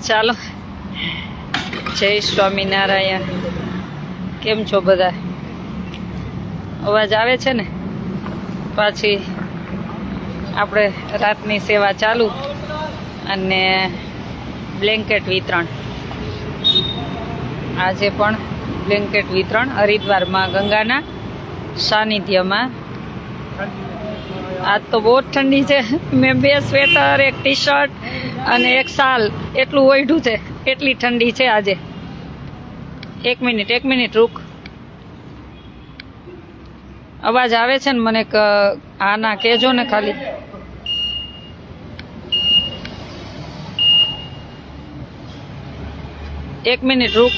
ચાલો, જય સ્વામિનારાયણ. કેમ છો બધા? અવાજ આવે છે ને? પાછી આપણે રાતની સેવા ચાલુ અને બ્લેન્કેટ વિતરણ. આજે પણ બ્લેન્કેટ વિતરણ હરિદ્વારમાં ગંગાના સાનિધ્યમાં. આજ તો બહુ જ ઠંડી છે. મેં 2 સ્વેટર, 1 ટી શર્ટ અને 1 શાલ એટલું ઓઢ્યું છે. એટલી ઠંડી છે આજે. 1 મિનિટ રૂક. અવાજ આવે છે ને મને? હા ના કહેજો ને ખાલી. એક મિનિટ રૂક.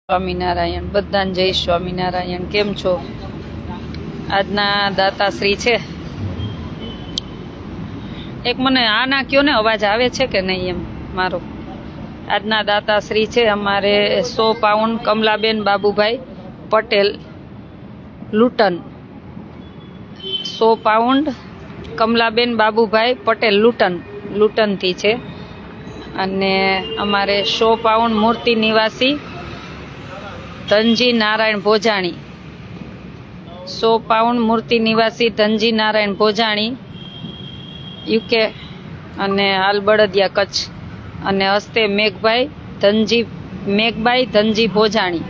સ્વામિનારાયણ. બધાને જય સ્વામિનારાયણ. કેમ છો? આજના દાતાશ્રી છે. એક મને આ ના કયો ને, અવાજ આવે છે કે નહીં એમ મારો. આજના દાતાશ્રી છે અમારે 100 પાઉન્ડ કમલાબેન બાબુભાઈ પટેલ લુટન. 100 પાઉન્ડ કમલાબેન બાબુભાઈ પટેલ લુટનથી છે. અને અમારે 100 પાઉન્ડ મૂર્તિ નિવાસી ધનજી નારાયણ ભોજાણી. 100 પાઉન્ડ મૂર્તિ નિવાસી ધનજી નારાયણ ભોજાણી યુકે અને હાલ બળદિયા કચ્છ. અને હસ્તે મેઘભાઈ ધનજી ભોજાણી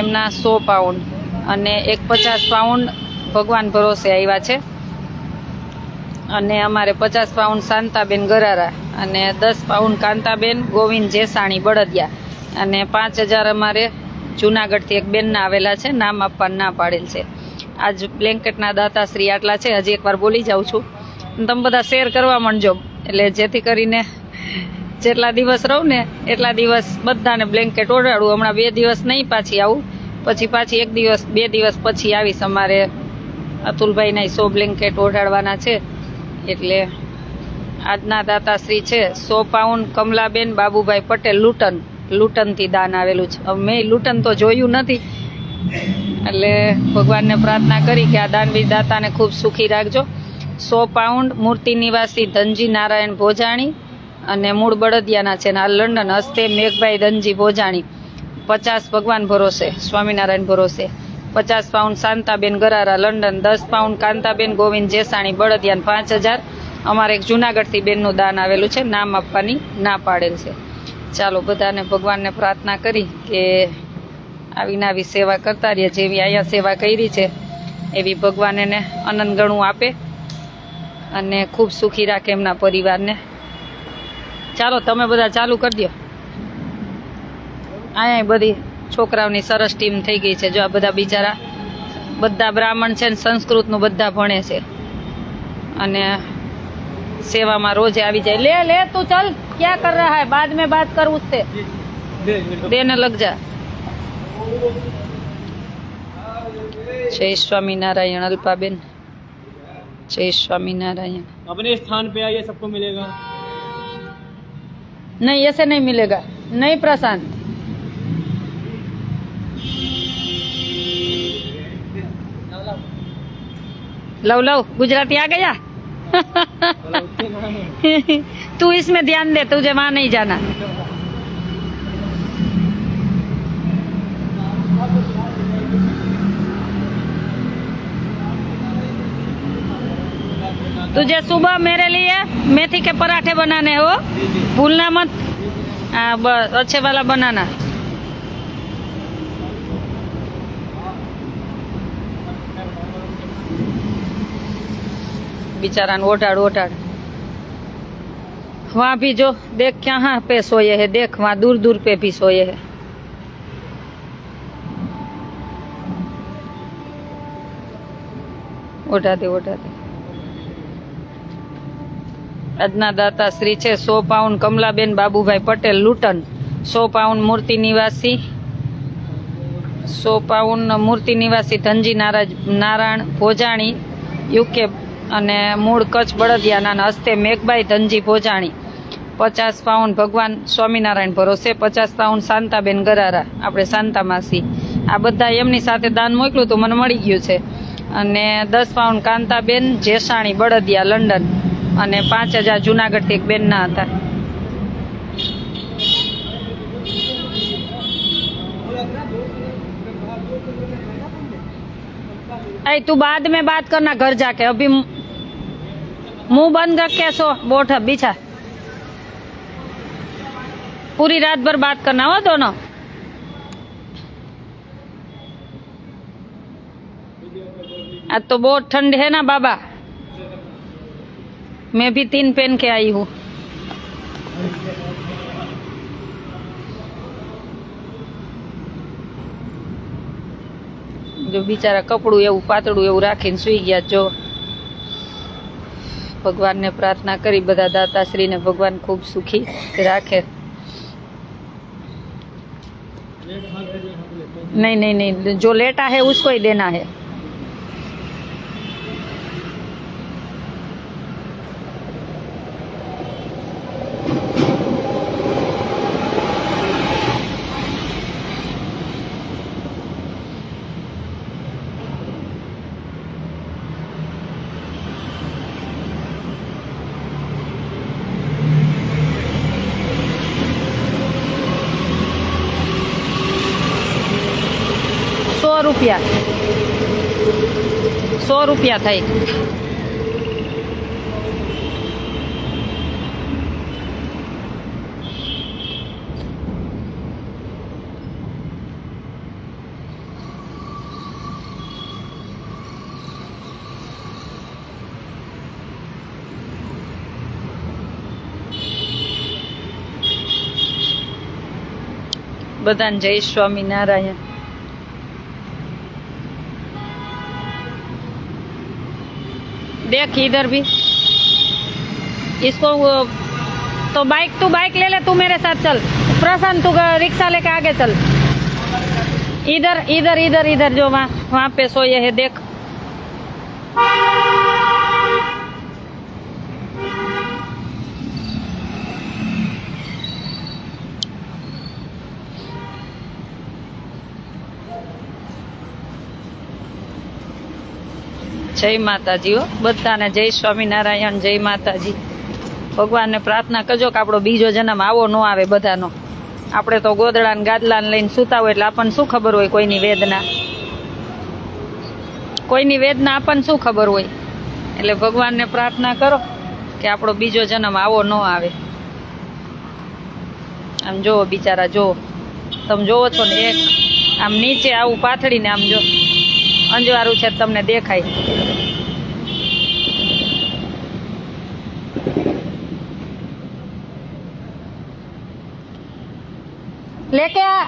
એમના 100 પાઉન્ડ. અને 50 પાઉન્ડ ભગવાન ભરોસે આવ્યા છે. અને અમારે 50 પાઉન્ડ શાંતાબેન ગરારા અને 10 પાઉન્ડ કાંતાબેન ગોવિંદ જેસાણી બળદિયા. અને 5000 અમારે જુનાગઢથી એક બેનના આવેલા છે, નામ આપવાનું ના પાડેલ છે. આજ બ્લેન્કેટના દાતાશ્રી આટલા છે. હજી એકવાર બોલી જાઉં છું, તમે બધા શેર કરવા માંડજો, એટલે જેથી કરીને જેટલા દિવસ રહું ને એટલા દિવસ બધાને બ્લેન્કેટ ઓઢાડું. હમણાં 2 દિવસ નહીં પાછી આવું, પછી 1 દિવસ 2 દિવસ પછી આવીશ. અમારે અતુલભાઈના 100 બ્લેન્કેટ ઓઢાડવાના છે. એટલે આજના દાતાશ્રી છે 100 પાઉન્ડ કમલાબેન બાબુભાઈ પટેલ લુટનથી દાન આવેલું છે. હવે મેં લુટન તો જોયું નથી, એટલે ભગવાનને પ્રાર્થના કરી કે આ દાનવીર દાતાને ખૂબ સુખી રાખજો. 100 પાઉન્ડ મૂર્તિ નિવાસી ધનજી નારાયણ ભોજાણી અને મૂળ બળદિયાના છે ને આ લંડન. હસ્તે મેઘભાઈ ધનજી ભોજાણી 50 ભગવાન ભરોસે સ્વામિનારાયણ ભરોસે. 50 pound Shantaben ગરારા London. 10 pound Kantaben Govind જેસાણી બળદિયાન. 5000 અમારે એક જુનાગઢથી બેનનું દાન આવેલું છે, નામ આપવાની ના પાડેલ છે. ચાલો, બધાને ભગવાનને પ્રાર્થના કરી કે આવીને આવી સેવા કરતા રહીએ. જેવી અહીંયા સેવા કરી છે એવી ભગવાન એને અનંત ગણું આપે અને ખૂબ સુખી રાખે એમના પરિવારને. ચાલો, તમે બધા ચાલુ કરી દો. અહીંયા બધી છોકરાઓની સરસ ટીમ થઈ ગઈ છે. જો આ બધા બિચારા બધા બ્રાહ્મણ છે ને સંસ્કૃતનું બધા ભણે છે અને સેવામાં રોજે આવી જાય. લે તું ચલ, ક્યાં કર રહા હૈ? બાદ में बात कर उससे, देने लग जा. जय स्वामीनारायण. अल्पाबेन जय स्वामीनारायण. अपने स्थान पे आइए, सबको मिलेगा. नहीं, ऐसे नहीं मिलेगा. नहीं प्रशांत, लव गुजराती आ गया. तू इसमें ध्यान दे, तुझे वहां नहीं जाना. तुझे सुबह मेरे लिए मेथी के पराठे बनाने हो, भूलना मत. हाँ बस, अच्छे वाला बनाना. बेचारा ओढ़ाड़. वहाँ भी जो देख कहाँ पे सोए है, देख वहाँ दूर दूर पे भी सोए है. ओढ़ा दे. આજના દાતાશ્રી છે 100 પાઉન્ડ કમલાબેન બાબુભાઈ પટેલ લુટન. 100 પાઉન્ડ મૂર્તિ નિવાસી 100 પાઉન્ડ મૂર્તિ નિવાસી ધનજી નારાયણ ભોજાણી યુકે અને મૂળ કચ્છ બળદિયાના. હસ્તે મેઘભાઈ ધનજી ભોજાણી 50 પાઉન્ડ ભગવાન સ્વામિનારાયણ ભરોસે, 50 પાઉન્ડ શાંતાબેન ગરારા, આપણે શાંતા માસી. આ બધા એમની સાથે દાન મોકલ્યું તો મને મળી ગયું છે. અને 10 પાઉન્ડ કાંતાબેન જેસાણી બળદિયા લંડન, અને 5000 જુનાગઢથી એક બેનના હતા. अरे तू बाद में बात करना घर जाके, अभी मुंह बंद रख के सो, बोठ बिछा. पूरी रात भर बात करना हो दोनों. आज तो बहुत ठंड है ना बाबा, मैं भी 3 पहन के आई हूँ. જો બિચારા કપડું એવું પાતળું એવું રાખીને સૂઈ ગયા. જો ભગવાનને પ્રાર્થના કરી બધા દાતાશ્રીને ભગવાન ખૂબ સુખી રાખે. नहीं नहीं नहीं, जो लेटा है उसको ही देना है. ₹100 થઈ. બધાને જય સ્વામિનારાયણ. देख इधर भी इसको तो बाइक ले ले, तू मेरे साथ चल. प्रशांत तू रिक्शा लेके आगे चल. इधर इधर इधर इधर जो वहाँ पे सोए है देख. જય માતાજી હો બધાને, જય સ્વામિનારાયણ, જય માતાજી. ભગવાનને પ્રાર્થના કરજો કે આપણો બીજો જન્મ આવો ન આવે બધાનો. આપણે તો ગોદડા ને ગાદલા ને લઈને સૂતા હોય એટલે આપણને શું ખબર હોય કોઈની વેદના, આપણને શું ખબર હોય. એટલે ભગવાનને પ્રાર્થના કરો કે આપણો બીજો જન્મ આવો ન આવે. આમ જોવો બિચારા, જો તમે જોવો છો ને, એક આમ નીચે આવું પાથડીને આમ જો અંજવાળું છે તમને દેખાય. लेके आ,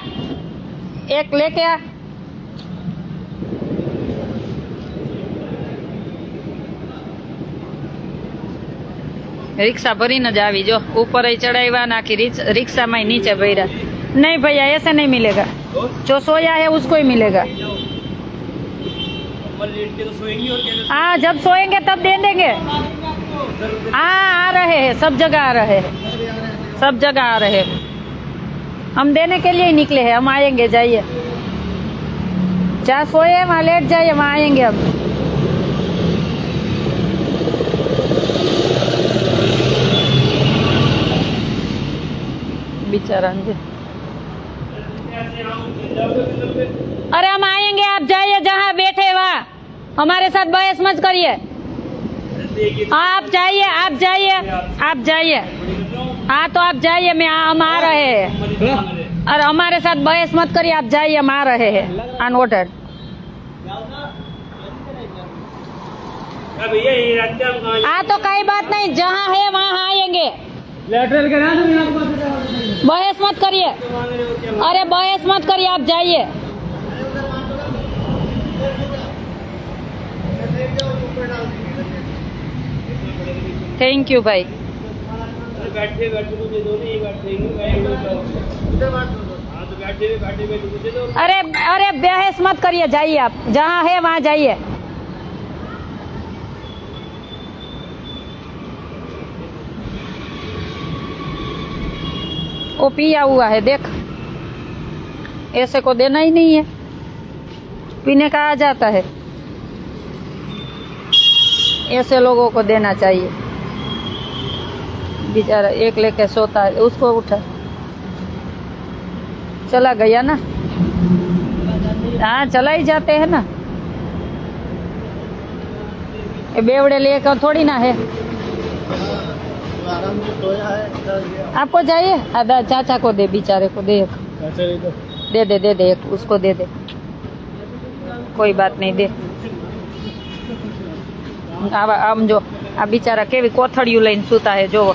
एक लेके आ. रिक्शा भरी न जावी, जो ऊपर ही चढ़ावा नाखी रिक्शा में नीचे भैरा. नहीं भैया ऐसे नहीं मिलेगा, जो सोया है उसको ही मिलेगा. हाँ जब सोएंगे तब दे देंगे. हाँ आ रहे हैं, सब जगह आ रहे हैं, सब जगह आ रहे हैं. हम देने के लिए ही निकले हैं, हम आएंगे. जाइए जहाँ सोए वहाँ लेट जाइए, वहाँ आएंगे हम. बेचारा अरे हम आएंगे, आप जाइए जहाँ बैठे वहाँ, हमारे साथ बहस मत करिए. आप जाइए, आप जाइए, आप जाइए. हाँ तो आप जाइए, हम आ रहे हैं. अरे हमारे साथ बहस मत करिए, आप जाइए, हम आ रहे हैं अनवॉन्टेड. हाँ तो कोई बात नहीं, जहाँ है वहाँ आएंगे. बहस मत करिए, अरे बहस मत करिए, आप जाइए. थैंक यू भाई. अरे अरे बहस मत करिए, जाइए आप जहाँ है वहाँ जाइए. वो पिया हुआ है देख, ऐसे को देना ही नहीं है, पीने का आ जाता है, ऐसे लोगों को देना चाहिए। बेचारा एक लेके सोता है, उसको उठा, चला गया ना। हाँ चला ही जाते हैं ना, ये बेवड़े लेकर थोड़ी ना है। आराम से सोया है। आपको चाहिए? अदा चाचा को दे, बेचारे को दे, एक दे एक, उसको दे दे, कोई बात नहीं, दे। આમ જો આ બિચારા કેવી કોથળિયું લઈને સૂતા હે, જોવો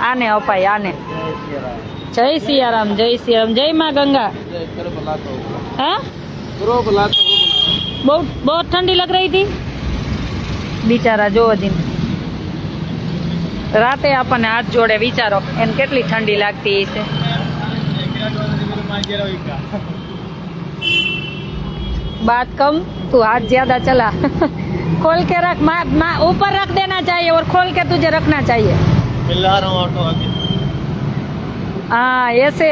આને અપાય, આને। જય સિયારામ, જય સિયારામ, જય માં गंगा। हाँ बहुत बहुत ठंडी लग रही थी बिचारा, जो दिन राते आपने हाथ जोड़े, विचारो एन केटली ठंडी लगती है। बात कम, तू हाथ ज्यादा चला। खोल के रख, ऊपर रख देना चाहिए और खोल के तुझे रखना चाहिए। मिला रहा हूँ ऑटो आगे। हाँ ऐसे।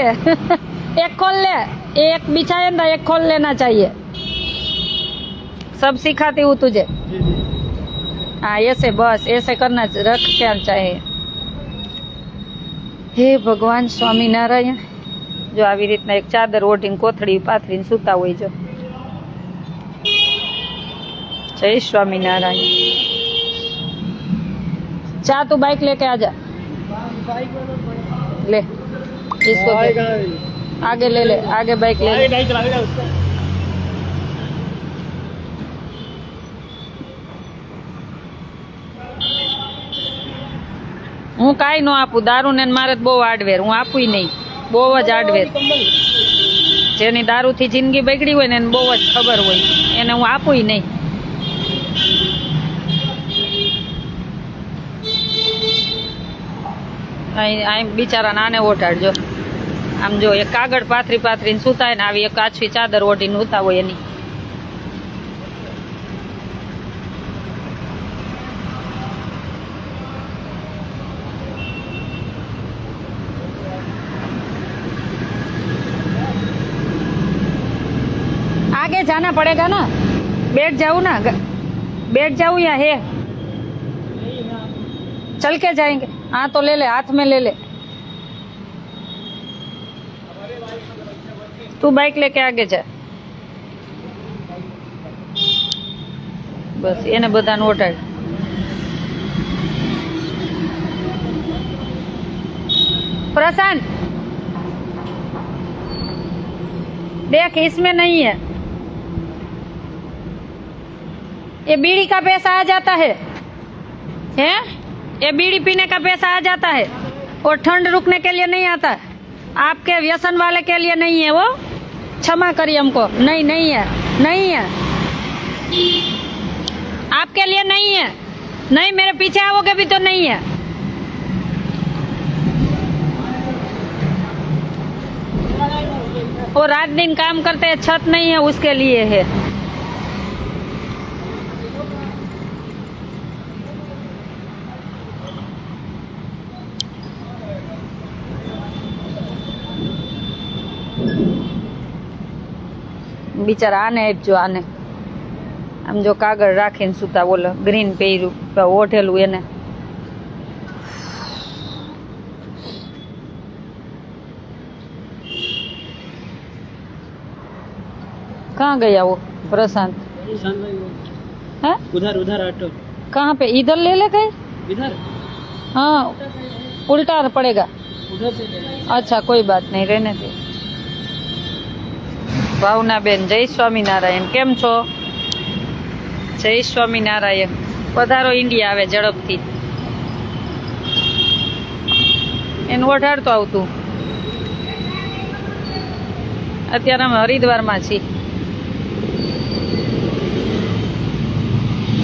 एक खोल ले, एक बिछाए ना, एक खोल लेना चाहिए। सब सिखाती हूँ तुझे। हाँ ऐसे, बस ऐसे करना, रख क्या चाहिए। हे भगवान स्वामीनारायण। जो આવી રીતના એક ચાદર ઓઢીને કોથળી પાથરીને સૂતા હોય જો। जय स्वामीनारायण। चा तू बाइक लेके आ जा, ले इसको दे। आगे ले ले, आगे बाइक ले ले। હું કાંઈ ન આપું, દારૂ ને મારે બહુ આડવેર, હું આપું નહીં, બહુ જ આડવેર। જેની દારૂથી જિંદગી બગડી હોય ને એને બહુ જ ખબર હોય, એને હું આપું નહીં। અહીં બિચારા નાને ઓઢાડજો, આમ જો એક કાગળ પાથરી પાથરીને સૂતા હોય ને, આવી એક કાચી ચાદર ઓઢીને સૂતા હોય એની। आगे जाना पड़ेगा ना, बैठ जाऊँ ना, बैठ जाऊँ या है? चल के जाएंगे। हाँ तो ले ले, हाथ में ले ले। तू बाइक लेके आगे जा। बस એને બધાને ઓઢાડ। प्रशांत देख, इसमें नहीं है, ये बीड़ी का पैसा आ जाता है, हैं? ये बीड़ी पीने का पैसा आ जाता है और ठंड रुकने के लिए नहीं आता। आपके व्यसन वाले के लिए नहीं है वो, क्षमा करिए हमको। नहीं नहीं है, नहीं है, आपके लिए नहीं है। नहीं, मेरे पीछे आओगे भी तो नहीं है। वो रात दिन काम करते हैं, छत नहीं है, उसके लिए है। બિચારા આને આપજો, આને આમ જો કાગળ રાખીને સૂતા, બોલો ગ્રીન પહેર્યું ઓઢેલું એને। कहाँ गया वो प्रशांत? है उधर उधर ऑटो। कहाँ पे? इधर ले ले गए? इधर? हाँ उल्टा पड़ेगा। उधर से अच्छा कोई बात नहीं, रहने दे। ભાવનાબેન જય સ્વામિનારાયણ, કેમ છો? જય સ્વામિનારાયણ। પધારો, ઇન્ડિયા આવે ઝડપથી। એને ઓઢાડતો આવતું। અત્યારે અમે હરિદ્વારમાં છીએ।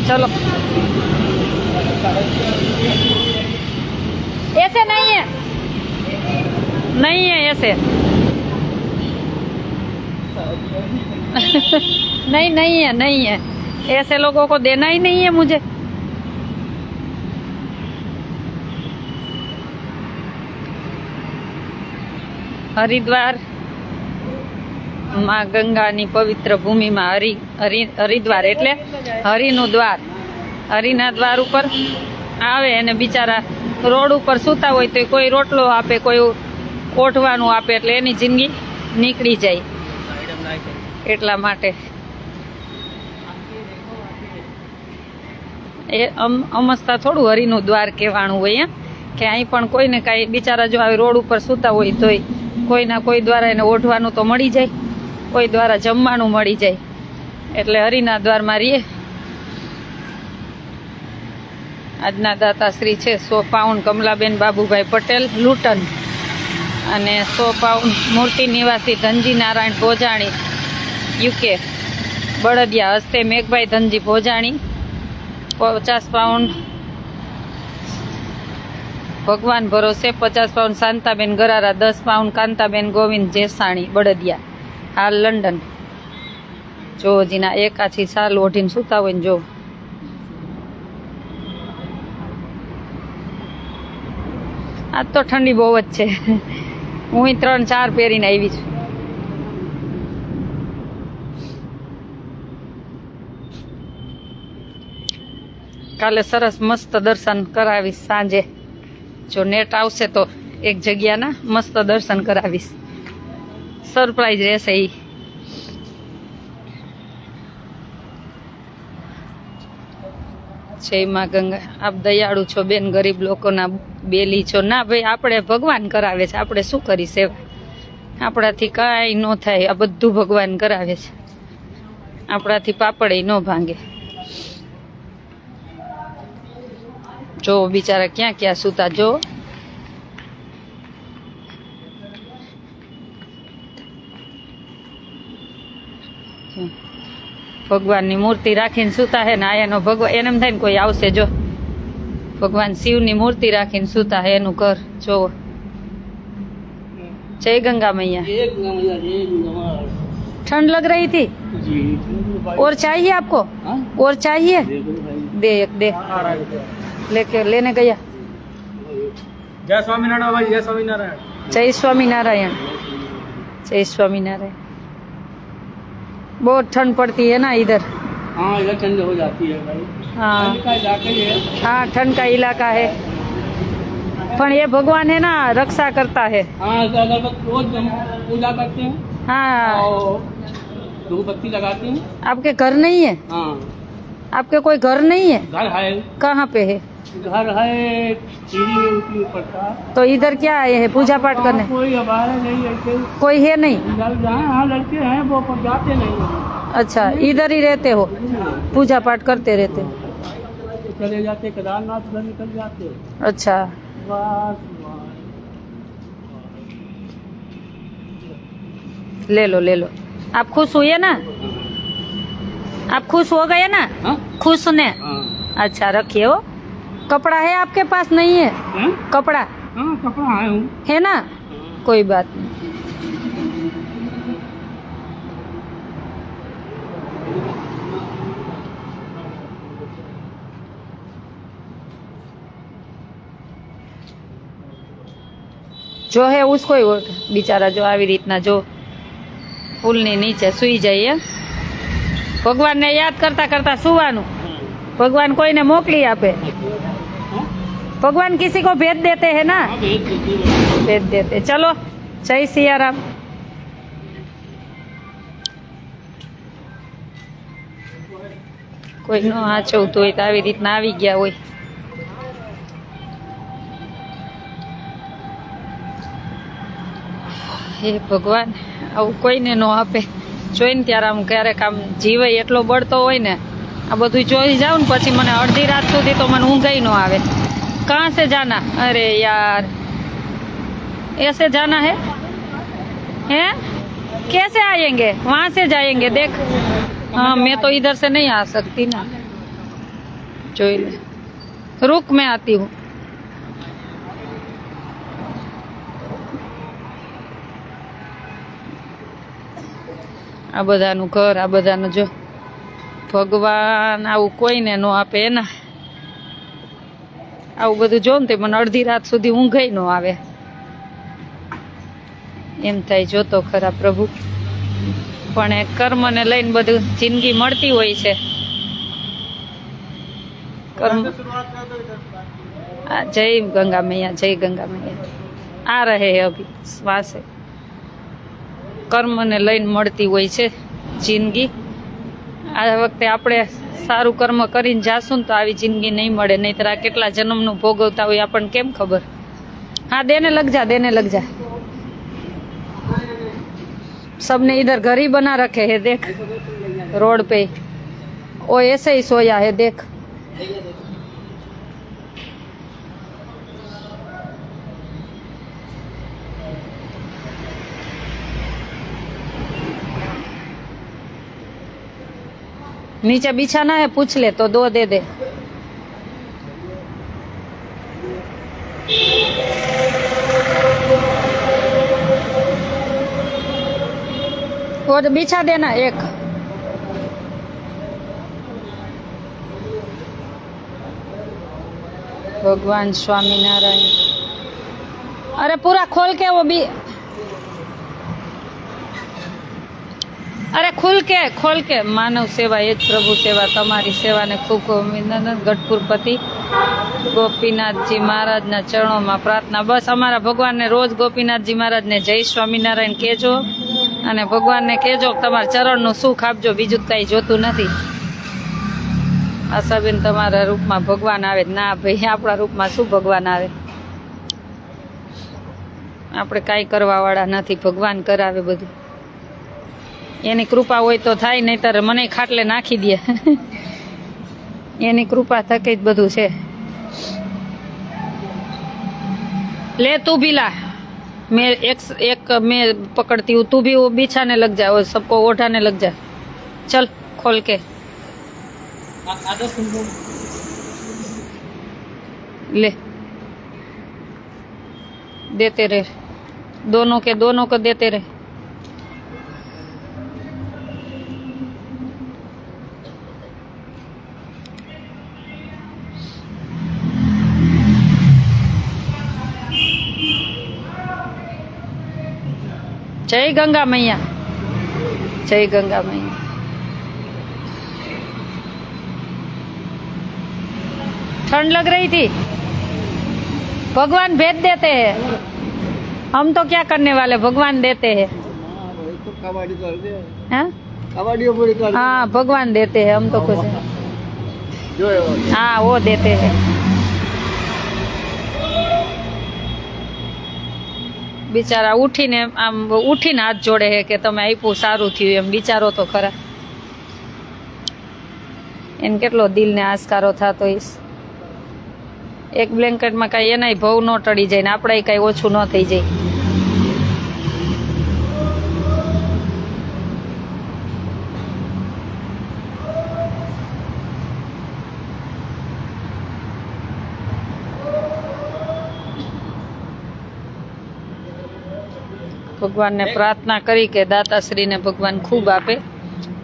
चलो ऐसे नहीं है, नहीं है ऐसे। नहीं नहीं है, नहीं है, ऐसे लोगों को देना ही नहीं है मुझे। હરિદ્વાર માં ગંગાની પવિત્ર ભૂમિમાં હરિદ્વાર એટલે હરિનું દ્વાર. હરિના દ્વાર ઉપર આવે અને બિચારા રોડ ઉપર સૂતા હોય તો કોઈ રોટલો આપે, કોઈ ઓઢવાનું આપે, એટલે એની જિંદગી નીકળી જાય. એટલા માટે એ અમસ્તા થોડું હરિનું દ્વાર કહેવાનું હોય એમ કે અહીં પણ કોઈને કાંઈ બિચારા જો આવી રોડ ઉપર સૂતા હોય તોય કોઈના કોઈ દ્વારા એને ઓઢવાનું તો મળી જાય, કોઈ દ્વારા જમવાનું મળી જાય. એટલે હરિના દ્વારમાં રહીએ. આજના દાતાશ્રી છે 100 પાઉન્ડ કમલાબેન બાબુભાઈ પટેલ લૂંટન, અને 100 પાઉન્ડ મૂર્તિ નિવાસી ધનજી નારાયણ ભોજાણી યુકે બળદિયા હસ્તે મેઘભાઈ ધનજી ભોજાણી. 50 પાઉન્ડ ભગવાન ભરોસે. 50 પાઉન્ડ શાંતાબેન ગરારા. 10 પાઉન્ડ કાંતાબેન ગોવિંદ જેસાણી બળદિયા, હાલ લંડન. જો જીના એક આછી સાલ ઓઢીને સૂતા હોય ને જો. આજ તો ઠંડી બહુ જ છે. હું 3-4 પહેરીને આવી છું. કાલે સરસ મસ્ત દર્શન કરાવીશ સાંજે. જો નેટ આવશે તો એક જગ્યાના મસ્ત દર્શન કરાવીશ. સરપ્રાઈઝ રહેશે ઈ. જય માં ગંગા. આપ દયાળુ છો બેન, ગરીબ લોકોના બેલી છો. ના ભાઈ, આપણે ભગવાન કરાવે છે, આપણે શું કરી સેવા? આપણાથી કાંઈ ન થાય, આ બધું ભગવાન કરાવે છે. આપણાથી પાપડે ન ભાંગે. જો બિચારા ક્યાં ક્યાં સૂતા જો. ભગવાનની મૂર્તિ રાખીને સૂતા હે ને આયાનો ભગવાન એને એમ થાય ને કોઈ આવશે. જો ભગવાન શિવની મૂર્તિ રાખીને સૂતા હે એનું ઘર જોવો. જય गंगा मैया. ठंड लग रही थी और चाहिए आपको? और चाहिए? दे एक दे लेके लेने गया. जय स्वामीनारायण भाई, जय स्वामीनारायण. जय स्वामीनारायण. जय स्वामीनारायण. बहुत ठंड पड़ती है ना इधर. हाँ, इधर ठंड हो जाती है भाई. हाँ, ठंड का इलाका ही है. हाँ ठंड का इलाका है. पर ये भगवान है ना, रक्षा करता है. हाँ, अगर रोज पूजा करते हैं. हाँ. और धूपबत्ती लगाते हैं. आपके घर नहीं है? हाँ, आपके कोई घर नहीं है? घर है. कहाँ पे है? घर है सीढ़ी ऊपर का. तो इधर क्या आए हैं पूजा पाठ करने? कोई हमारे नहीं ऐसे. कोई है नहीं? हाँ, लड़के हैं वो पर जाते नहीं हैं. अच्छा, इधर ही रहते हो, पूजा पाठ करते रहते हो? चले जाते केदारनाथ, उधर निकल जाते. अच्छा. बस ले लो ले लो. आप खुश हुए ना? आप खुश हो गए ना? हाँ? खुश ने? हाँ. अच्छा रखिए. हो कपड़ा है आपके पास? नहीं है हैं? कपड़ा? हाँ, कपड़ा आए हूँ. है ना, कोई बात नहीं. जो है उसको ही वोट. बिचारा जो આવી રીતના જો ફૂલની નીચે સૂઈ જાય. ભગવાનને યાદ કરતા કરતા સુવાનું. ભગવાન કોઈને મોકલી આપે. भगवान किसी को भेज देते हैं ना. भेज देते. चलो जय सियाराम. કોઈ ન આચવતું હોય તો આવી રીતના આવી ગયા હોય. હે ભગવાન, આવું કોઈને ન આપે. જોઈને ત્યારે આમ ક્યારેક આમ જીવે એટલો બળતો હોય ને, આ બધું જોઈ જાઉં ને પછી મને અડધી રાત સુધી તો મને ઊંઘાઈ ન આવે. कहाँ से जाना? अरे यार, ऐसे जाना है? हैं? कैसे आएंगे? वहाँ से जाएंगे. देख, हाँ मैं तो इधर से नहीं आ सकती ना. જોઈ લે. रुक मैं आती हूँ. આ બધાનું ઘર, આ બધાનું જો. ભગવાન આવું કોઈને ન આપે એના. આવું બધું જોઉં ને તે મને અડધી રાત સુધી ઊંઘ ન આવે. એમ થાય જોતો ખરા પ્રભુ, પણ એ કર્મને લઈને બધું જિંદગી મળતી હોય છે. કર્મ જય ગંગા મૈયા, જય ગંગા મૈયા. આ રહે અભી શ્વાસે, કર્મને લઈને મળતી હોય છે જિંદગી. આ વખતે આપણે સારું કર્મ કરીને જાશું ને તો આવી જિંદગી નહીં મળે, નહીંતર આ કેટલા જન્મનું ભોગવતા હોય આપણને કેમ ખબર. हाँ देने लग जा, देने लग जा. सबने इधर घर ही बना रखे है, देख रोड पे. वो ऐसे ही सोया है, देख. नीचे बिछाना है, पूछ ले तो 2 दे दे. और बिछा देना 1. भगवान स्वामीनारायण. अरे पूरा खोल के वो भी, अरे खोल के. मानव सेवा એ જ પ્રભુ સેવા. તમારી સેવાને ખૂબ ખૂબ અભિનંદન. ગઢપુરપતિ ગોપીનાથજી મહારાજના ચરણોમાં પ્રાર્થના. બસ અમારા ભગવાનને રોજ ગોપીનાથજી મહારાજને જય સ્વામિનારાયણ કહેજો, અને ભગવાનને કહેજો તમારા ચરણનું સુખ આપજો, બીજું કાંઈ જોતું નથી. આશાબેન તમારા રૂપમાં ભગવાન આવે. ના ભાઈ, આપણા રૂપમાં શું ભગવાન આવે? આપણે કાંઈ કરવાવાળા નથી, ભગવાન કરાવે બધું. એની કૃપા હોય તો થાય, નહીંતર મને ખાટલે નાખી દે. એની કૃપા થકી જ બધું છે. ले तू भी ला, मैं एक मैं पकड़ती हूँ, तू भी वो बिछाने लग जा, वो सबको उठाने लग जा. चल खोल के ले, देते रहे. दोनों को देते रहे. जय गंगा मैया, जय गंगा मैया. ठंड लग रही थी, भगवान भेज देते हैं. हम तो क्या करने वाले, भगवान देते हैं. हाँ भगवान देते हैं, हम तो कुछ. हाँ वो देते हैं. બિચારા ઉઠીને હાથ જોડે છે કે તમે આપ્યું સારું થયું એમ. વિચારો તો ખરા, એને કેટલો દિલને આસ્કારો થતો હશે. એક બ્લેન્કેટમાં કાંઈ એનાય ભવ ન ટળી જાય ને આપણે કાંઈ ઓછું ન થઈ જાય. ભગવાનને પ્રાર્થના કરી કે દાતાશ્રીને ભગવાન ખૂબ આપે,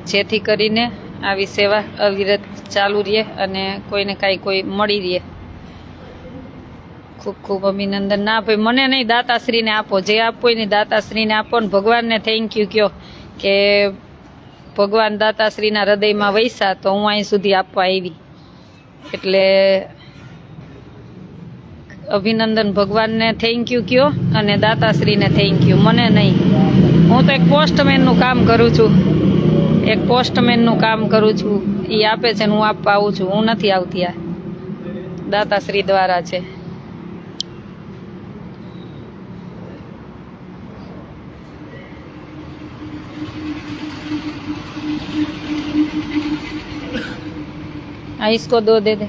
જેથી કરીને આવી સેવા અવિરત ચાલુ રહે અને કોઈને કાંઈ કોઈ મળી રહે. ખૂબ ખૂબ અભિનંદન. ના ભાઈ મને નહીં, દાતાશ્રીને આપો. જે આપો એની દાતાશ્રીને આપો ને ભગવાનને થેન્ક યુ કહો કે ભગવાન દાતાશ્રીના હૃદયમાં વૈસા તો હું અહીં સુધી આપવા આવી. એટલે અભિનંદન. ભગવાનને થેન્ક યુ કહો અને દાતાશ્રીને થેન્ક યુ. મને નહીં, હું તો એક પોસ્ટમેનનું કામ કરું છું. એ આપે છે ને હું આપવા આવું છું. હું નથી આવતી, આ દાતાશ્રી દ્વારા છે. हाँ इसको 2 दे दे.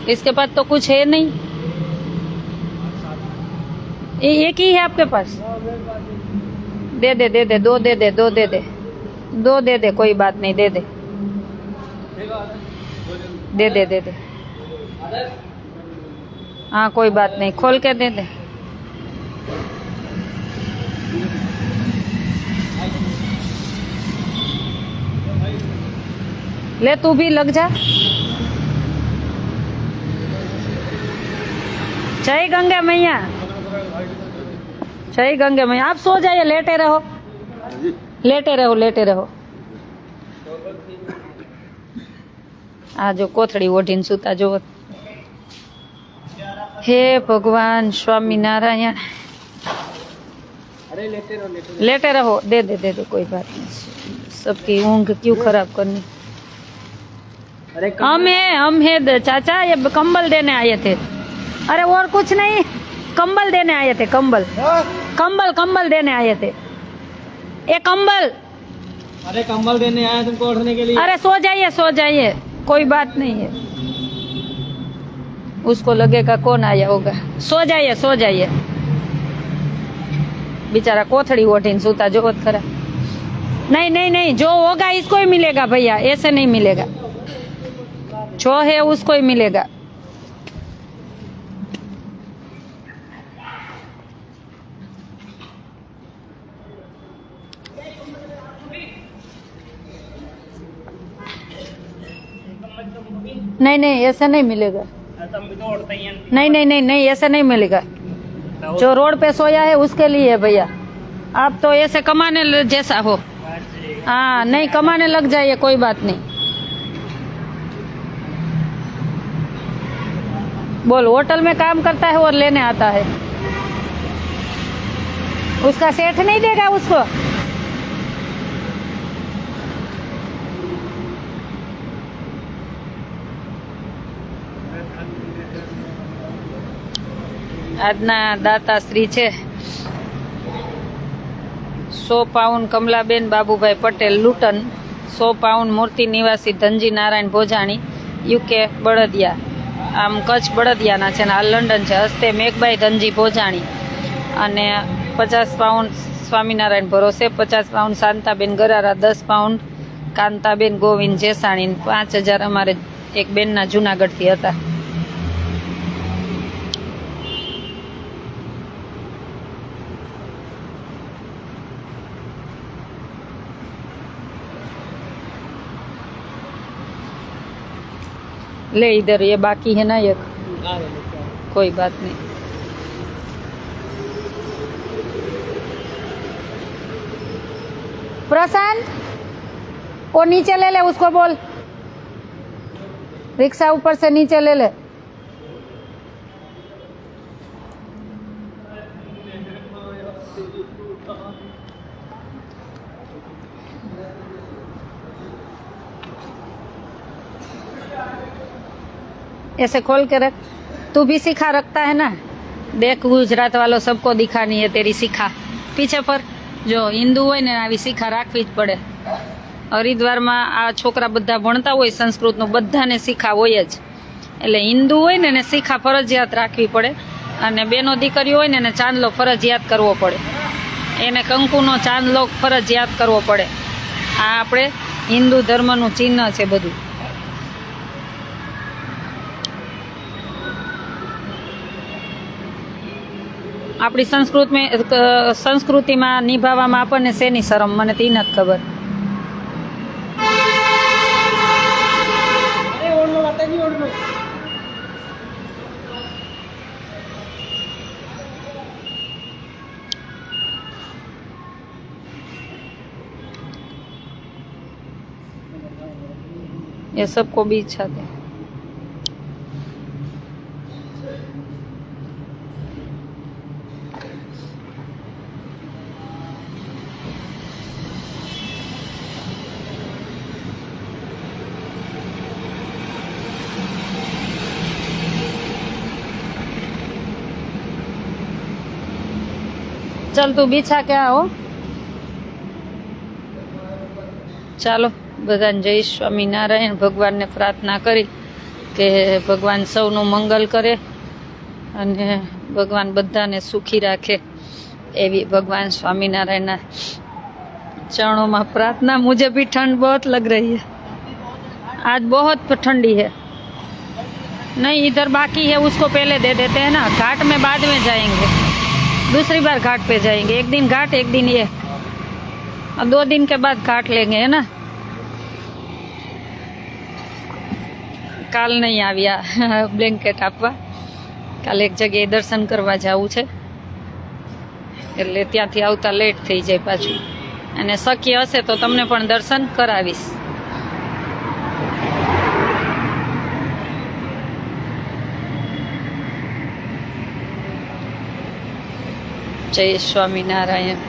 इसके पास तो कुछ है नहीं, एक ही है आपके पास. दे दे 2 दे दे, 2 दे दे, 2 दे दे, कोई बात नहीं, दे दे, दे दे. हाँ कोई बात नहीं, खोल के दे दे. ले तू भी लग जा. जय गंगा मैया. जय गंगे मैया। आप सो जाइए, लेटे रहो, लेटे रहो, लेटे रहो। आ जो कोथड़ी ओढ़ीने सूता जो। हे भगवान स्वामीनारायण। अरे लेटे रहो, लेटे रहो। लेटे रहो, दे दे दे दे, कोई बात नहीं। सबकी ऊँग क्यों खराब करनी। अरे हम है चाचा, ये कंबल देने आए थे। अरे और कुछ नहीं, कंबल देने आए थे, कंबल कंबल कंबल देने आए थे। ये कंबल। अरे कंबल देने आया तुमको ओढ़ने के लिए। अरे सो जाइए, सो जाइए, कोई बात नहीं है। उसको लगेगा कौन आया होगा। सो जाइए, सो जाइए। बेचारा कोथड़ी ओढ़ीने सूता जो खरा। नहीं नहीं नहीं, जो होगा इसको ही मिलेगा भैया, ऐसे नहीं मिलेगा। जो है उसको ही मिलेगा। नहीं नहीं, ऐसा नहीं मिलेगा। नहीं नहीं नहीं नहीं, ऐसा नहीं मिलेगा। जो रोड पे सोया है उसके लिए है भैया। आप तो ऐसे कमाने जैसा हो। हाँ नहीं, कमाने लग जाइए, कोई बात नहीं। बोल, होटल में काम करता है और लेने आता है। उसका सेठ नहीं देगा उसको। આજના દાતાશ્રી છે 100 પાઉન્ડ કમલાબેન બાબુભાઈ પટેલ લુટન, 100 પાઉન્ડ મૂર્તિ નિવાસી ધનજી નારાયણ ભોજાણી, યુકે બળદિયા, આમ કચ્છ બળદિયાના છે ને હાલ લંડન છે, હસ્તે મેઘબાઈ ધનજી ભોજાણી, અને 50 પાઉન્ડ સ્વામિનારાયણ ભરોસે, 50 પાઉન્ડ શાંતાબેન ગરારા, 10 પાઉન્ડ કાંતાબેન ગોવિંદ જેસાણી, 5000 અમારે એક બેનના જુનાગઢથી હતા. ले इधर, ये बाकी है ना एक, कोई बात नहीं. प्रशांत, वो नीचे ले ले, उसको बोल रिक्शा ऊपर से नीचे ले ले. ऐसे खोल के रख. तू भी सिखा रखता है ना. देख, गुजरात वालों सबको दिखानी है तेरी सिखा. पीछे पर जो हिंदू હોય ને આવી સિખા રાખવી જ પડે. હરિદ્વારમાં આ છોકરા બધા ભણતા હોય સંસ્કૃતનું, બધાને સિખા હોય જ. એટલે હિન્દુ હોય ને એને સિખા ફરજિયાત રાખવી પડે, અને બેનો દીકરીઓ હોય ને એને ચાંદલો ફરજિયાત કરવો પડે, એને કંકુનો ચાંદલો ફરજિયાત કરવો પડે. આ આપણે હિન્દુ ધર્મનું ચિહ્ન છે બધું. આપણી સંસ્કૃતિમાં નિભાવવામાં આપણને શેની શરમ, મને તો ઈ નથી ખબર. ये सबको भी इच्छा थी. चल तू बिछा के आओ. ચાલો બધાને જય સ્વામિનારાયણ. ભગવાનને પ્રાર્થના કરી કે ભગવાન સૌનું મંગલ કરે અને ભગવાન બધાને સુખી રાખે, એવી ભગવાન स्वामीनारायण चरणों में प्रार्थना. मुझे भी ठंड बहुत लग रही है, आज बहुत ठंडी है. नहीं, इधर बाकी है, उसको पहले दे देते हैं ना, घाट में बाद में जाएंगे, दूसरी बार घाट पे जाएंगे. एक दिन घाट, एक दिन ये, और 2 दिन के बाद घाट लेंगे, है ना. काल नहीं आव्या ब्लेंकेट आपवा, काल एक जगह दर्शन करवा जावू छे. એટલે ત્યાંથી આવતા લેટ થઈ જાય પાછું. અને શક્ય હશે તો તમને પણ દર્શન કરાવીશ. જય સ્વામિનારાયણ.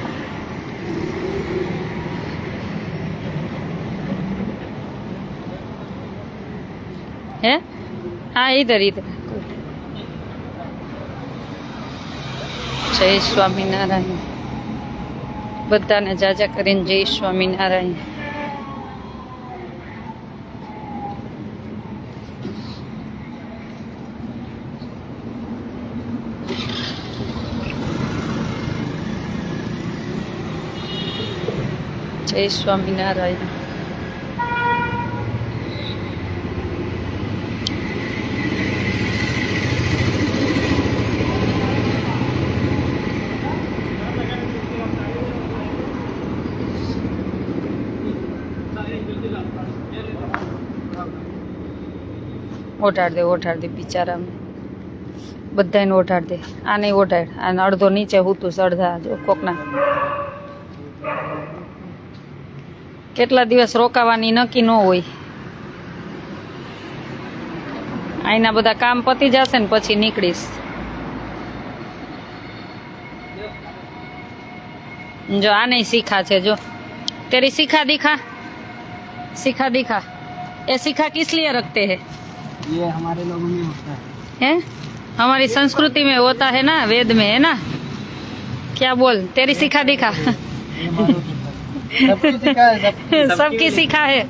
હે હા ઇધર ઇધર. જય સ્વામિનારાયણ. બધાને જાજા કરીને જય સ્વામિનારાયણ. જય સ્વામિનારાયણ. ઓઢાડ દે બિચારાને. બધાને ઓઢાડ દે. આ નહીં ઓઢાડ. આને અડધો નીચે હૂતું અડધા જો કોકના. કેટલા દિવસ રોકાવાની નક્કી ન હોય. અહીંના બધા કામ પતી જશે ને પછી નીકળીશ. જો આ નહીં શીખા છે. જો તેરી શીખા દિખા. ये शिखा किस लिए रखते हैं? ये हमारे लोगों में होता है हमारी संस्कृति में होता है ना, वेद में है ना. क्या बोल तेरी शिखा दिखा. सबकी शिखा है.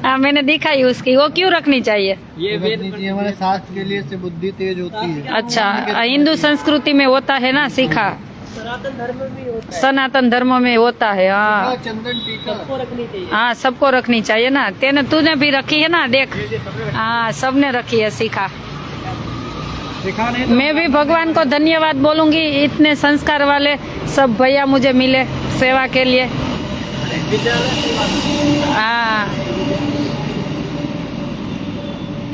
हाँ मैंने दिखाई उसकी. वो क्यों रखनी चाहिए? ये वेद हमारे शास्त्र के लिए से बुद्धि तेज होती है. अच्छा हिंदू संस्कृति में होता है ना शिखा. सनातन धर्म में होता है. हाँ चंदन टीका सबको रखनी चाहिए. हाँ सबको रखनी चाहिए ना. तेने तूने भी रखी है ना. देख हाँ सबने रखी है शिखा. मैं भी भगवान को धन्यवाद बोलूंगी. इतने संस्कार वाले सब भैया मुझे मिले सेवा के लिए. हाँ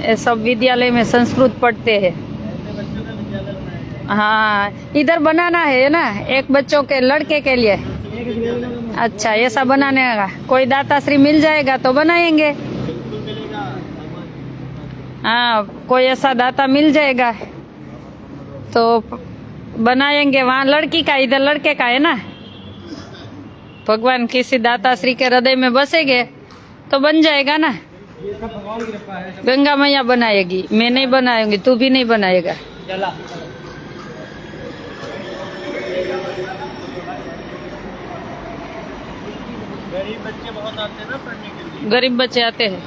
ये सब विद्यालय में संस्कृत पढ़ते हैं. हाँ इधर बनाना है ना एक बच्चों के लड़के के लिए. अच्छा ऐसा बनाने का कोई दाताश्री मिल जाएगा तो बनाएंगे. हाँ कोई ऐसा दाता मिल जाएगा तो बनाएंगे. वहाँ लड़की का इधर लड़के का है ना. भगवान किसी दाताश्री के हृदय में बसेंगे तो बन जाएगा ना. गंगा मैया बनाएगी. मैं नहीं बनाऊंगी. तू भी नहीं बनाएगा. गरीब बच्चे बहुत आते हैं ना पढ़ने के लिए. गरीब बच्चे आते हैं.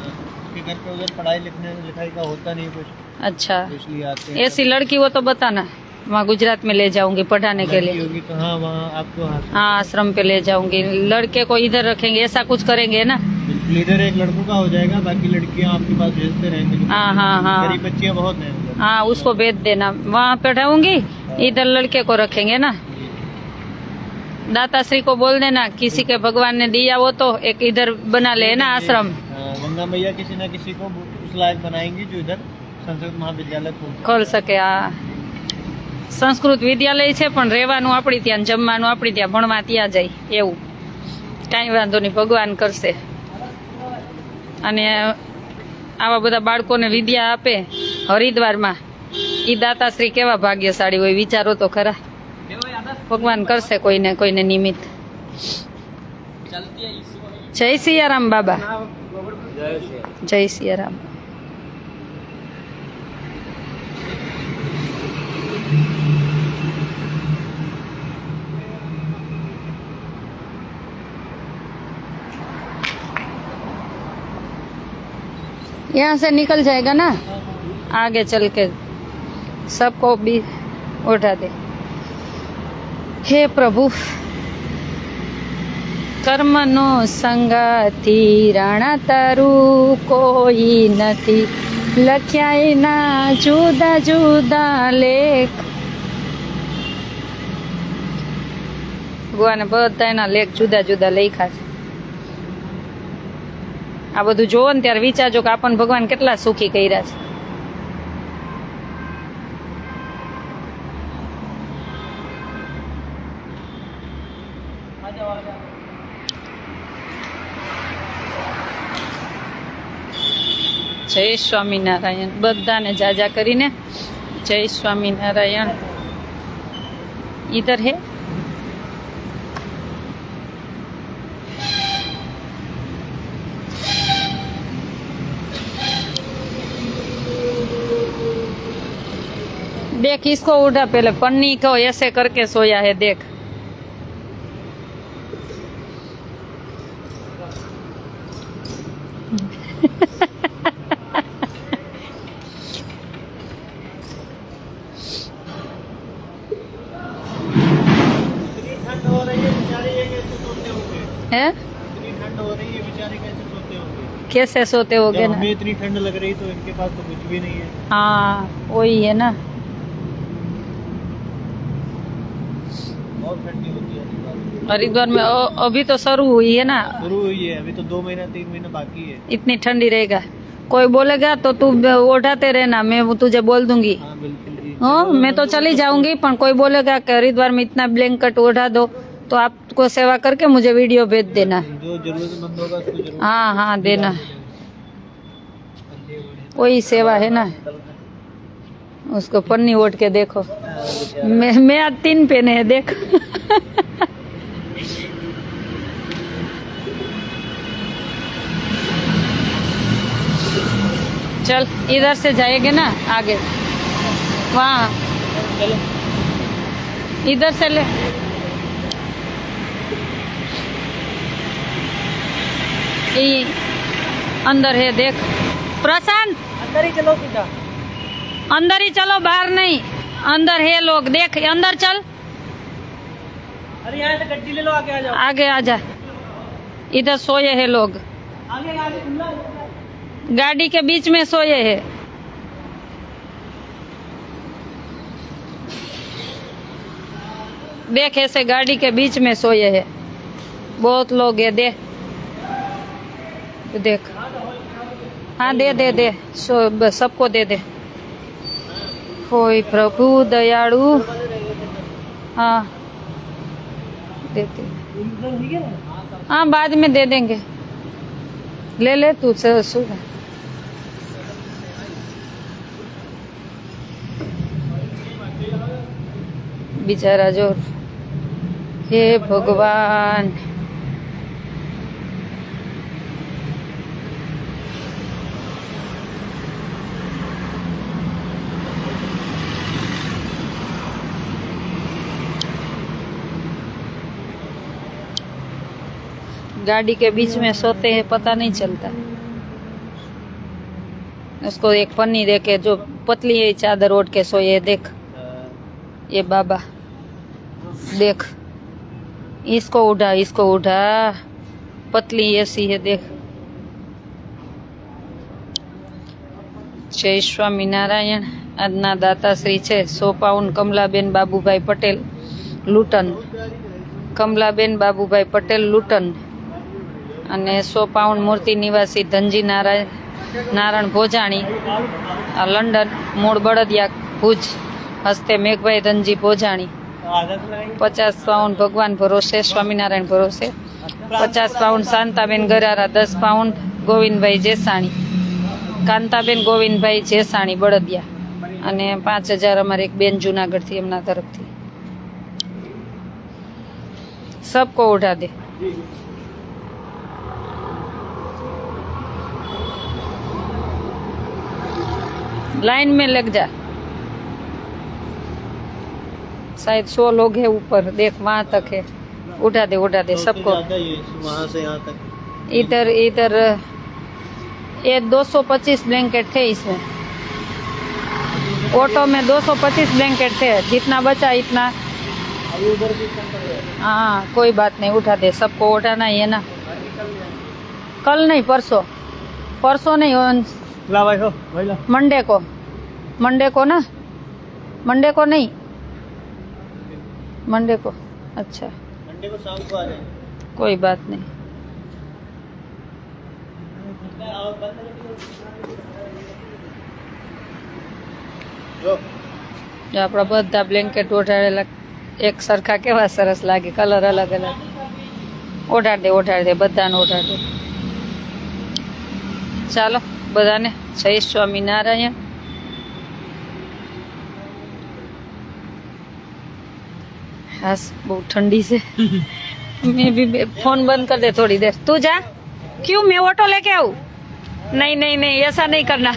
घर पे उधर पढ़ाई लिखाई का होता नहीं कुछ. अच्छा इसलिए आते हैं. ऐसी लड़की हो तो बताना. वहाँ गुजरात में ले जाऊंगी पढ़ाने के लिए. होगी तो हाँ वहाँ आपको हाँ आश्रम पे ले जाऊंगी. लड़के को इधर रखेंगे. ऐसा कुछ करेंगे ना. इधर एक लड़कों का हो जाएगा. बाकी लड़कियाँ आपके पास भेजते रहेंगे. हाँ हाँ हाँ गरीब बच्चियाँ बहुत हैं उधर. हाँ उसको भेज देना. वहाँ पढ़ाऊंगी. इधर लड़के को रखेंगे ना. दाताश्री को बोल देना किसी के भगवान ने दिया हो तो एक इधर बना ले ना आश्रम. गंगा मैया किसी न किसी को उस लायक बनाएंगी जो इधर संस्कृत महाविद्यालय खोल सके. આ સંસ્કૃત વિદ્યાલય છે પણ રહેવાનું આપણી ત્યાં, જમવાનું આપણી ત્યાં, ભણવા ત્યાં જાય એવું. કાંઈ વાંધો નહીં ભગવાન કરશે. અને આવા બધા બાળકોને વિદ્યા આપે હરિદ્વારમાં એ દાતાશ્રી કેવા ભાગ્યશાળી હોય વિચારો તો ખરા. ભગવાન કરશે કોઈને કોઈને નિમિત્ત. જય સિયારામ બાબા. જય સિયારામ. यहाँ से निकल जाएगा ना आगे चल के. सबको भी उठा दे. हे प्रभु કર્મનો સંગાથી રાણા તારું કોઈ નથી. લખ્યા એના જુદા જુદા લેખ. ભગવાને બધા એના લેખ જુદા જુદા લખ્યા છે. આ બધું જોવો ને ત્યારે વિચારજો કે આપણને ભગવાન કેટલા સુખી કર્યા છે. જય સ્વામિનારાયણ બધાને જાજા કરીને જય સ્વામિનારાયણ. इधर है देख इसको उठा, पहले पन्नी को ऐसे करके सोया है देख. ठंड हो रही है बेचारे, ये कैसे सोते होंगे? है इतनी ठंड हो रही है बेचारे, कैसे सोते होंगे? कैसे सोते होगे जब ना. हमें इतनी ठंड लग रही तो इनके पास तो कुछ भी नहीं है. हाँ वही है ना. बहुत ठंडी होती है. हरिद्वार में अभी तो शुरू हुई है ना. शुरू हुई है, अभी तो 2 महीना 3 महीना बाकी है. इतनी ठंडी रहेगा. कोई बोलेगा तो तू ओढ़ाते रहना, मैं वो तुझे बोल दूंगी. हाँ बिल्कुल जी. हाँ मैं तो चली जाऊंगी, पर कोई बोलेगा कि हरिद्वार में इतना ब्लैंकेट ओढ़ा दो तो आपको सेवा करके मुझे वीडियो भेज देना. जो जरूरतमंद होगा उसको जरूर. हाँ हाँ देना, वही सेवा है ना. उसको पन्नी ओढ़ के देखो. मैं आज 3 पहने हैं देख. चल इधर से जाएंगे ना आगे, वहाँ चलो इधर से ले. ये अंदर है देख. प्रशांत अंदर ही चलो सीधा. अंदर ही चलो, बाहर नहीं. अंदर है लोग देख, अंदर चल. अरे यहाँ से गड्डी ले लो, आगे आ जाओ. आगे आ जा. इधर सोए हैं लोग, आगे आगे खुला. गाड़ी के बीच में सोए हैं. देख ऐसे गाड़ी के बीच में सोए हैं बहुत लोग है. दे देख. हाँ दे दे दे, सबको दे दे. कोई प्रभु दयालु. हाँ देते. हाँ बाद में दे देंगे. ले ले तू सुधा. बेचारा जो, हे भगवान. गाड़ी के बीच में सोते हैं, पता नहीं चलता. उसको एक पन्नी दे के, जो पतली है चादर ओढ़ के सोए. देख ये बाबा देख, इसको उठा, इसको उठा. पतली ऐसी है देख. जय સ્વામિનારાયણ. આજના દાતાશ્રી છે 100 પાઉન્ડ કમલાબેન બાબુભાઈ પટેલ લૂટન. કમલાબેન બાબુભાઈ પટેલ લૂટન. અને 100 પાઉન્ડ મૂર્તિ નિવાસી ધનજી નારાયણ ભોજાણી, લંડન, મૂળ બળદિયા ભુજ. હસ્તે મેઘભાઈ ધનજી ભોજાણી. 50 પાઉન્ડ ભગવાન ભરોસે સ્વામિનારાયણ ભરોસે. 50 પાઉન્ડ શાંતાબેન ગરારા. 10 પાઉન્ડ ગોવિંદભાઈ જેસાણી, કાંતાબેન ગોવિંદભાઈ જેસાણી બળદિયા. અને 5000 અમારે એક બેન જુનાગઢથી, એમના તરફથી. सबको उठा दे. लाइन में लग जा. शायद 100 लोग हैं ऊपर. देख वहां तक है. उठा दे सबको. वहाँ से यहाँ तक. इधर इधर ये 225 ब्लैंकेट थे इसमें. ऑटो में 225 ब्लैंकेट थे. जितना बचा इतना. अभी उधर भी कम पड़ गया. हाँ कोई बात नहीं, उठा दे. सबको उठाना ही है ना. कल नहीं, परसों. परसों नहीं, ला भाई हो भाई ला. मंडे को. मंडे को ना, मंडे को नहीं, मंडे को. अच्छा मंडे को शाम को आ जाए. कोई बात नहीं. जो આપણા બધા બ્લેન્કેટ ઓઢાડેલા એક સરખા કેવા સરસ લાગે, કલર અલગ અલગ. ઓઢાડ દે બધાને ઓઢાડ દે. ચાલો બધાને જય સ્વામિનારાયણ. હાસ બહુ ઠંડી છે. मैं भी फोन बंद कर दे थोड़ी देर. तू जा. क्यों मैं ऑटो लेके आऊँ? नहीं नहीं नहीं ऐसा नहीं करना.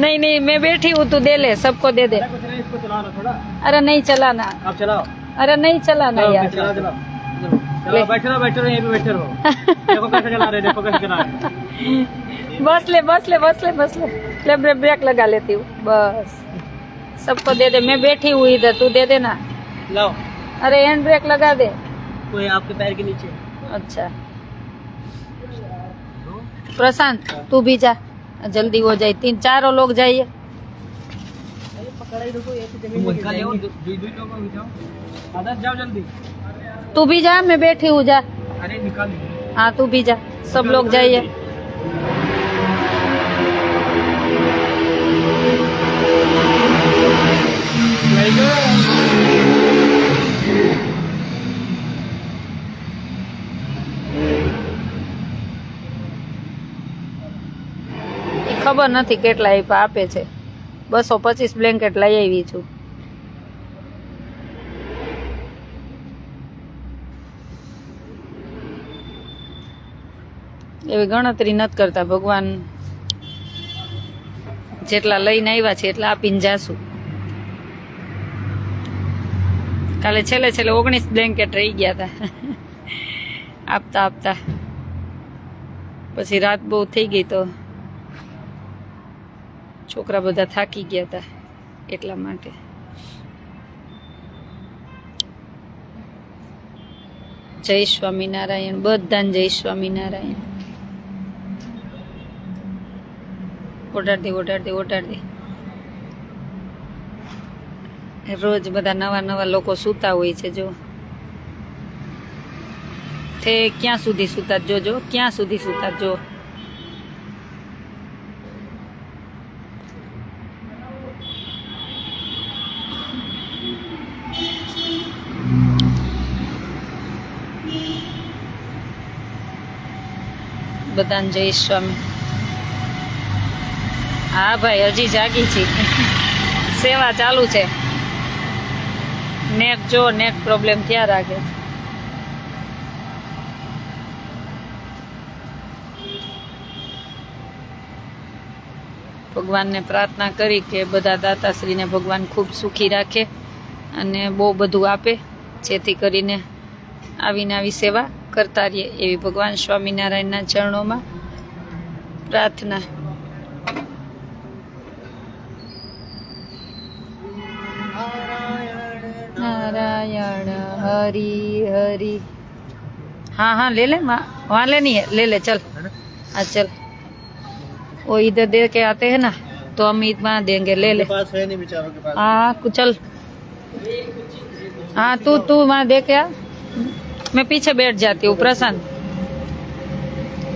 नहीं नहीं मैं बैठी हूँ, तू दे ले, सबको दे दे. इसको चलाना थोड़ा. अरे नहीं चलाना. आप चलाओ. अरे नहीं चलाना यार. चलाओ चलाओ. बैठे रहो यहीं पे बैठे रहो. देखो कैसे चला रहे, देखो कैसे चला रहे. बस ले ले ब्रेक लगा लेती हूँ बस. सबको दे दे. मैं बैठी हूँ इधर, तू दे देना. लाओ. अरे हैंड ब्रेक लगा दे. कोई आपके पैर के नीचे. अच्छा प्रशांत तू भी जा, जल्दी हो जाए. 3-4 लोग जाइए. जाओ जल्दी. तू भी जा, मैं बैठी हूँ, जा. अरे निकाल. हाँ तू भी जा, सब लोग जाइए. ખબર નથી કેટલા આપે છે. 225 બ્લેન્કેટ લઈ આવી છું. એવી ગણતરી નથી કરતા. ભગવાન જેટલા લઈને આવ્યા છે એટલા આપીને જાશું. કાલે છેલ્લે 19 બ્લેન્કેટ રહી ગયા હતા આપતા પછી રાત બહુ થઈ ગઈ તો છોકરા બધા થાકી ગયા હતા એટલા માટે. જય સ્વામિનારાયણ બધાને. જય સ્વામિનારાયણ. ઓઢાડ દે. રોજ બધા નવા લોકો સૂતા હોય છે. જો તે ક્યાં સુધી સૂતા જોજો, ક્યાં સુધી સૂતા જો. બધાને જય સ્વામી. હા ભાઈ હજી જાગી છે. સેવા ચાલુ છે. નેટ પ્રોબ્લેમ ત્યાં રાખે છે. ભગવાનને પ્રાર્થના કરી કે બધા દાતાશ્રીને ભગવાન ખૂબ સુખી રાખે અને બહુ બધું આપે, જેથી કરીને આવીને આવી સેવા કરતા રહીએ એવી ભગવાન સ્વામિનારાયણના ચરણોમાં પ્રાર્થના. नारायण हरि हरि. हाँ ले ले वहाँ लेनी है, ले चल. हाँ चल. वो इधर दे के आते हैं ना तो हम वहाँ देंगे. ले पास है नहीं बेचारों के पास. हाँ चल. हाँ तू वहाँ दे के आ. मैं पीछे बैठ जाती हूँ. प्रशांत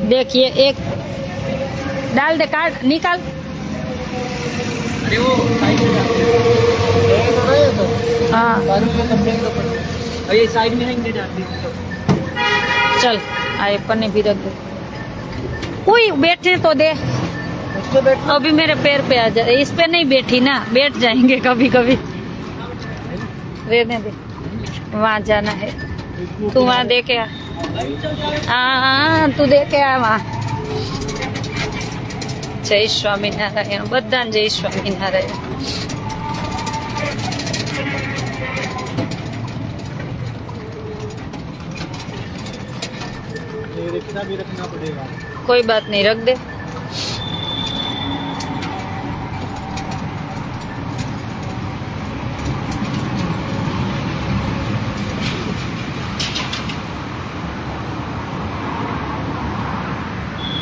देखिए एक डाल दे, काट निकाल. अरे वो हाँ ये साइड में नहीं जाती. चल आए पन्ने भी रख दे. कोई बैठने तो दे. अभी मेरे पैर पे आ जाए. इस पे नहीं बैठी ना, बैठ जाएंगे कभी कभी. रहने दे. वहाँ जाना है. तू वहाँ दे के आ. हाँ तू दे के आ वहाँ. जय स्वामीनारायण बधाने. जय स्वामीनारायण. रिक्शा भी रखना पड़ेगा. कोई बात नहीं, रख दे.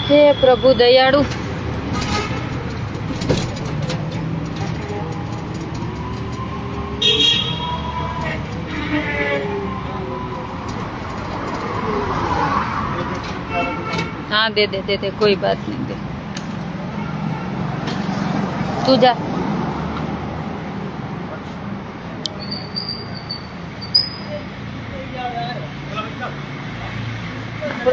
हे प्रभु दयाळु. हाँ दे दे कोई बात नहीं. दे तू जा. लो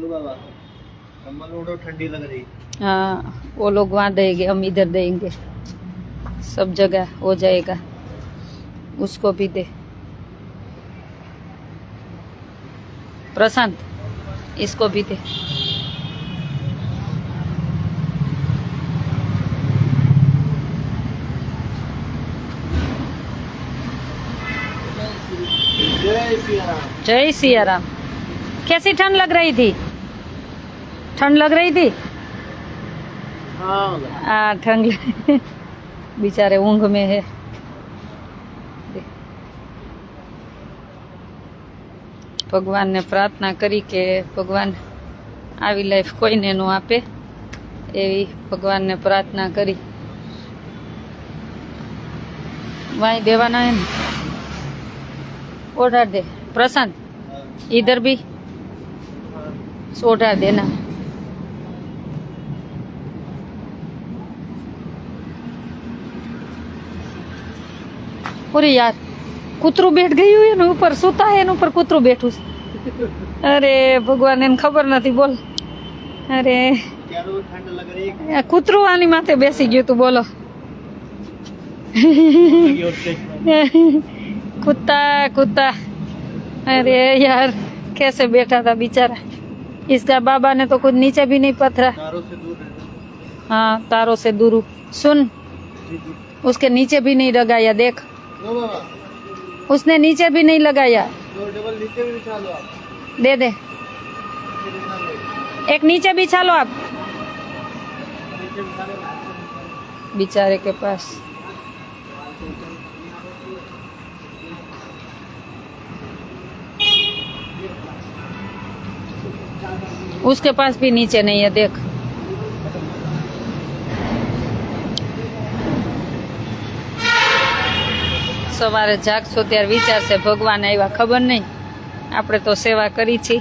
बाबा कम्बल ओढ़ो ठंडी लग रही। हाँ वो लोग वहाँ देंगे, हम इधर देंगे, सब जगह हो जाएगा। उसको भी दे प्रशांत, इसको भी दे। जय सिया राम। जय सिया राम। कैसी ठंड लग रही थी? ठंड लग रही थी? हाँ ठंड बेचारे ऊंघ में है। भगवान ने प्रार्थना करी के भगवान આવી લાઈફ કોઈને નો આપે, એવી ભગવાનને પ્રાર્થના કરી। વાય દેવાના હે ને, ઓઢાર દે प्रशांत, इधर भी ओढ़ा देना। अरे यार कूतरू बैठ गई हुई है ऊपर, सूता है ऊपर कूतरू बैठू। अरे भगवान ने खबर नहीं बोल। अरे ठंड लग रही है। कूतरू आनी माथे बेसी गयो तू, बोलो कुत्ता कुत्ता। अरे यार कैसे बैठा था बेचारा, इसका बाबा ने तो कुछ नीचे भी नहीं पथरा। तारों से दूर है। हाँ तारों से दूर। सुन, उसके नीचे भी नहीं लगाया, देख लो बाबा, उसने नीचे भी नहीं लगाया। तो डबल नीचे भी बिछा लो आप। दे दे, एक नीचे बिछा लो आप। नीचे बिछा लो। बेचारे के पास उसके पास भी नीचे नहीं है, देख। સવારે જાગશો ત્યારે વિચારશે ભગવાન આવ્યા, ખબર નહીં, આપણે તો સેવા કરી છે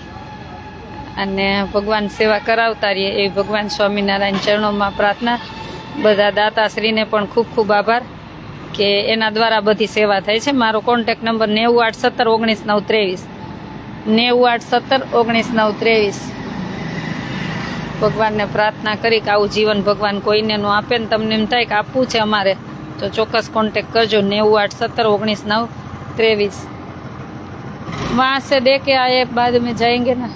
અને ભગવાન સેવા કરાવતા રહીએ એવી ભગવાન સ્વામિનારાયણ ચરણોમાં પ્રાર્થના। બધા દાતાશ્રીને પણ ખૂબ ખૂબ આભાર કે એના દ્વારા બધી સેવા થાય છે। મારો કોન્ટેક્ટ નંબર 981719 9191719 ભગવાનને પ્રાર્થના કરી કે આવું જીવન ભગવાન કોઈને નો આપે ને તમને એમ થાય કે આપવું છે અમારે तो चौक्कस कांटेक्ट करजो 981719 923। वहाँ से दे के आए, बाद में जाएंगे ना।